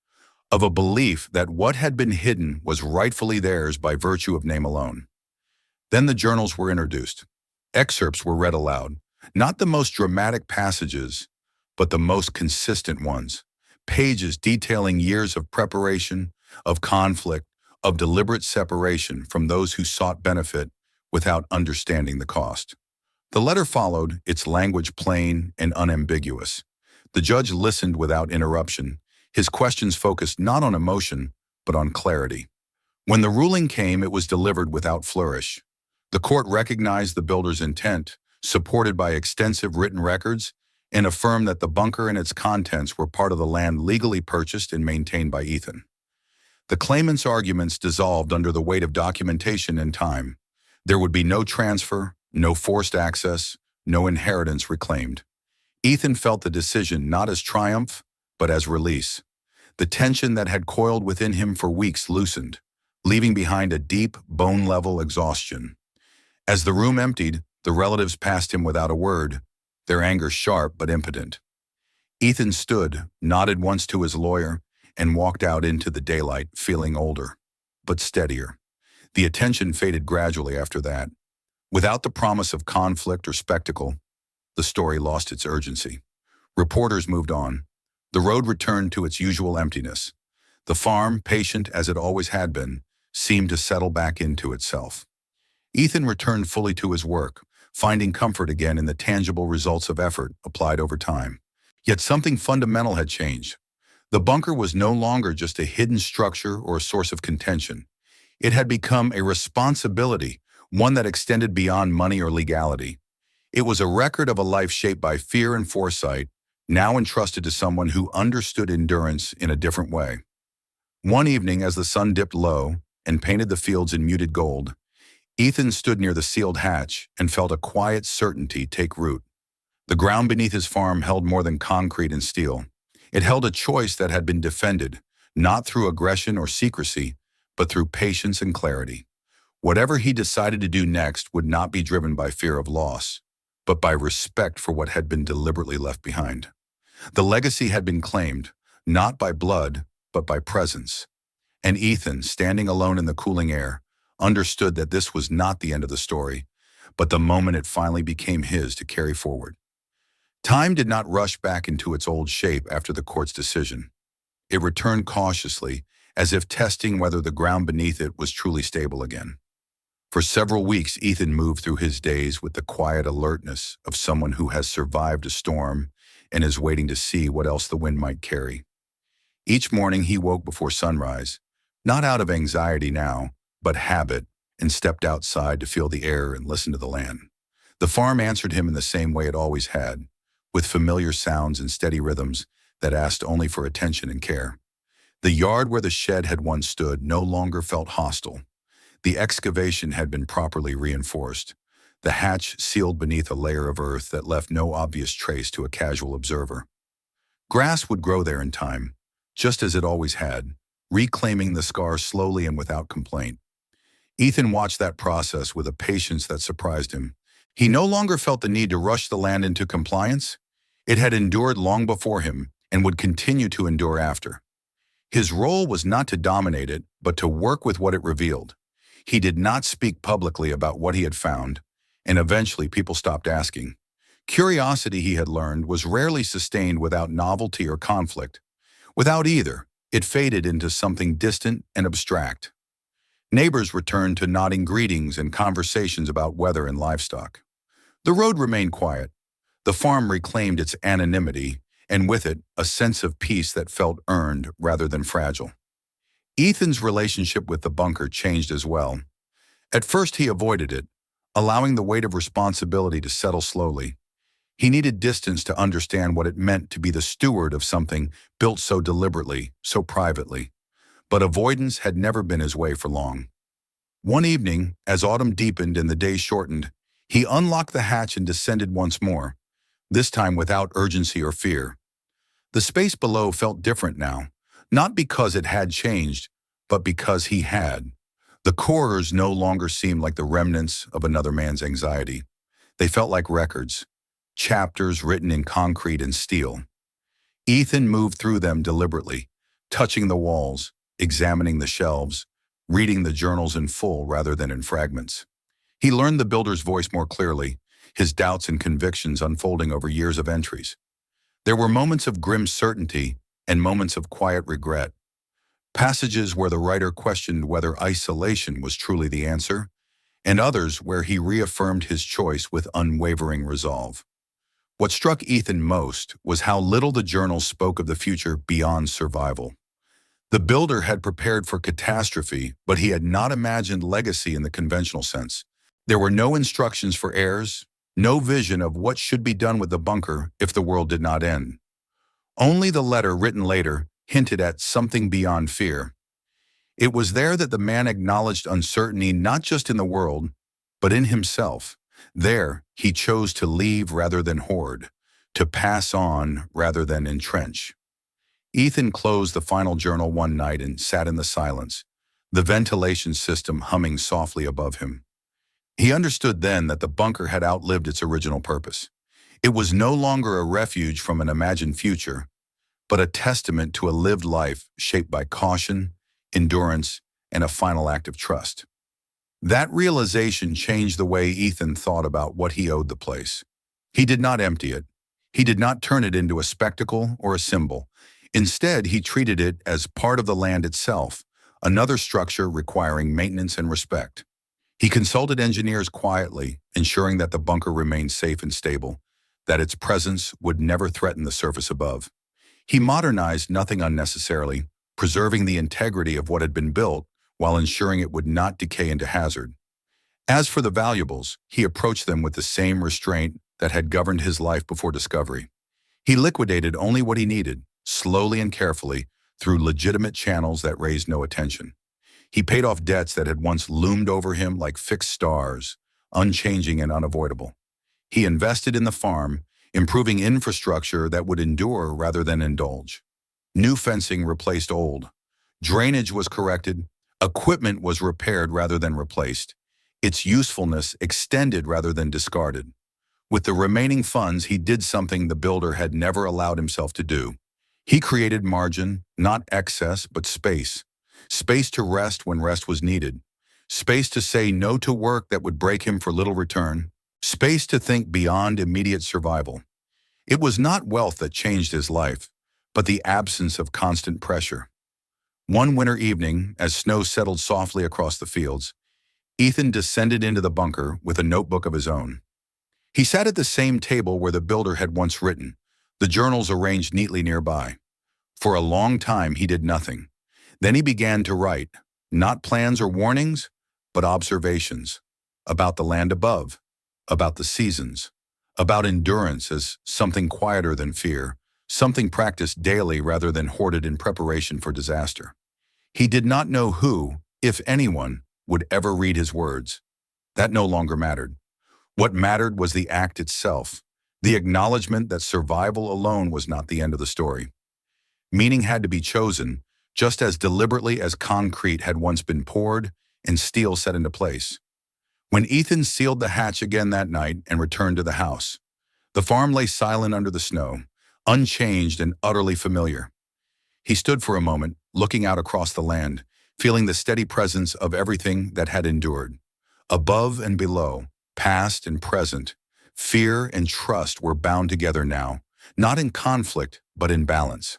of a belief that what had been hidden was rightfully theirs by virtue of name alone. Then the journals were introduced. Excerpts were read aloud, not the most dramatic passages, but the most consistent ones. Pages detailing years of preparation, of conflict, of deliberate separation from those who sought benefit without understanding the cost. The letter followed, its language plain and unambiguous. The judge listened without interruption, his questions focused not on emotion, but on clarity. When the ruling came, it was delivered without flourish. The court recognized the builder's intent, supported by extensive written records, and affirmed that the bunker and its contents were part of the land legally purchased and maintained by Ethan. The claimant's arguments dissolved under the weight of documentation and time. There would be no transfer, no forced access, no inheritance reclaimed. Ethan felt the decision not as triumph, but as release. The tension that had coiled within him for weeks loosened, leaving behind a deep, bone-level exhaustion. As the room emptied, the relatives passed him without a word, their anger sharp but impotent. Ethan stood, nodded once to his lawyer, and walked out into the daylight, feeling older, but steadier. The attention faded gradually after that. Without the promise of conflict or spectacle, the story lost its urgency. Reporters moved on. The road returned to its usual emptiness. The farm, patient as it always had been, seemed to settle back into itself. Ethan returned fully to his work, finding comfort again in the tangible results of effort applied over time. Yet something fundamental had changed. The bunker was no longer just a hidden structure or a source of contention. It had become a responsibility, one that extended beyond money or legality. It was a record of a life shaped by fear and foresight, now entrusted to someone who understood endurance in a different way. One evening, as the sun dipped low and painted the fields in muted gold, Ethan stood near the sealed hatch and felt a quiet certainty take root. The ground beneath his farm held more than concrete and steel. It held a choice that had been defended, not through aggression or secrecy, but through patience and clarity. Whatever he decided to do next would not be driven by fear of loss, but by respect for what had been deliberately left behind. The legacy had been claimed, not by blood, but by presence. And Ethan, standing alone in the cooling air, understood that this was not the end of the story, but the moment it finally became his to carry forward. Time did not rush back into its old shape after the court's decision. It returned cautiously, as if testing whether the ground beneath it was truly stable again. For several weeks, Ethan moved through his days with the quiet alertness of someone who has survived a storm and is waiting to see what else the wind might carry. Each morning he woke before sunrise, not out of anxiety now, but habit, and stepped outside to feel the air and listen to the land. The farm answered him in the same way it always had, with familiar sounds and steady rhythms that asked only for attention and care. The yard where the shed had once stood no longer felt hostile. The excavation had been properly reinforced, the hatch sealed beneath a layer of earth that left no obvious trace to a casual observer. Grass would grow there in time, just as it always had, reclaiming the scar slowly and without complaint. Ethan watched that process with a patience that surprised him. He no longer felt the need to rush the land into compliance. It had endured long before him and would continue to endure after. His role was not to dominate it, but to work with what it revealed. He did not speak publicly about what he had found, and eventually people stopped asking. Curiosity, he had learned, was rarely sustained without novelty or conflict. Without either, it faded into something distant and abstract. Neighbors returned to nodding greetings and conversations about weather and livestock. The road remained quiet. The farm reclaimed its anonymity, and with it, a sense of peace that felt earned rather than fragile. Ethan's relationship with the bunker changed as well. At first he avoided it, allowing the weight of responsibility to settle slowly. He needed distance to understand what it meant to be the steward of something built so deliberately, so privately. But avoidance had never been his way for long. One evening, as autumn deepened and the days shortened, he unlocked the hatch and descended once more, this time without urgency or fear. The space below felt different now, not because it had changed, but because he had. The corridors no longer seemed like the remnants of another man's anxiety. They felt like records, chapters written in concrete and steel. Ethan moved through them deliberately, touching the walls, examining the shelves, reading the journals in full rather than in fragments. He learned the builder's voice more clearly, his doubts and convictions unfolding over years of entries. There were moments of grim certainty and moments of quiet regret. Passages where the writer questioned whether isolation was truly the answer, and others where he reaffirmed his choice with unwavering resolve. What struck Ethan most was how little the journals spoke of the future beyond survival. The builder had prepared for catastrophe, but he had not imagined legacy in the conventional sense. There were no instructions for heirs, no vision of what should be done with the bunker if the world did not end. Only the letter written later hinted at something beyond fear. It was there that the man acknowledged uncertainty not just in the world, but in himself. There, he chose to leave rather than hoard, to pass on rather than entrench. Ethan closed the final journal one night and sat in the silence, the ventilation system humming softly above him. He understood then that the bunker had outlived its original purpose. It was no longer a refuge from an imagined future, but a testament to a lived life shaped by caution, endurance, and a final act of trust. That realization changed the way Ethan thought about what he owed the place. He did not empty it. He did not turn it into a spectacle or a symbol. Instead, he treated it as part of the land itself, another structure requiring maintenance and respect. He consulted engineers quietly, ensuring that the bunker remained safe and stable, that its presence would never threaten the surface above. He modernized nothing unnecessarily, preserving the integrity of what had been built while ensuring it would not decay into hazard. As for the valuables, he approached them with the same restraint that had governed his life before discovery. He liquidated only what he needed, slowly and carefully, through legitimate channels that raised no attention. He paid off debts that had once loomed over him like fixed stars, unchanging and unavoidable. He invested in the farm, improving infrastructure that would endure rather than indulge. New fencing replaced old. Drainage was corrected. Equipment was repaired rather than replaced. Its usefulness extended rather than discarded. With the remaining funds, he did something the builder had never allowed himself to do. He created margin, not excess, but space. Space to rest when rest was needed. Space to say no to work that would break him for little return. Space to think beyond immediate survival. It was not wealth that changed his life, but the absence of constant pressure. One winter evening, as snow settled softly across the fields, Ethan descended into the bunker with a notebook of his own. He sat at the same table where the builder had once written, the journals arranged neatly nearby. For a long time, he did nothing. Then he began to write, not plans or warnings, but observations, about the land above, about the seasons, about endurance as something quieter than fear, something practiced daily rather than hoarded in preparation for disaster. He did not know who, if anyone, would ever read his words. That no longer mattered. What mattered was the act itself, the acknowledgement that survival alone was not the end of the story. Meaning had to be chosen, just as deliberately as concrete had once been poured and steel set into place. When Ethan sealed the hatch again that night and returned to the house, the farm lay silent under the snow, unchanged and utterly familiar. He stood for a moment, looking out across the land, feeling the steady presence of everything that had endured. Above and below, past and present, fear and trust were bound together now, not in conflict, but in balance.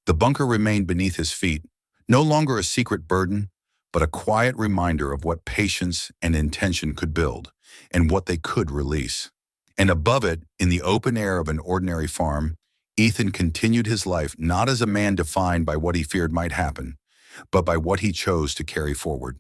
The bunker remained beneath his feet, no longer a secret burden, but a quiet reminder of what patience and intention could build, and what they could release. And above it, in the open air of an ordinary farm, Ethan continued his life not as a man defined by what he feared might happen, but by what he chose to carry forward.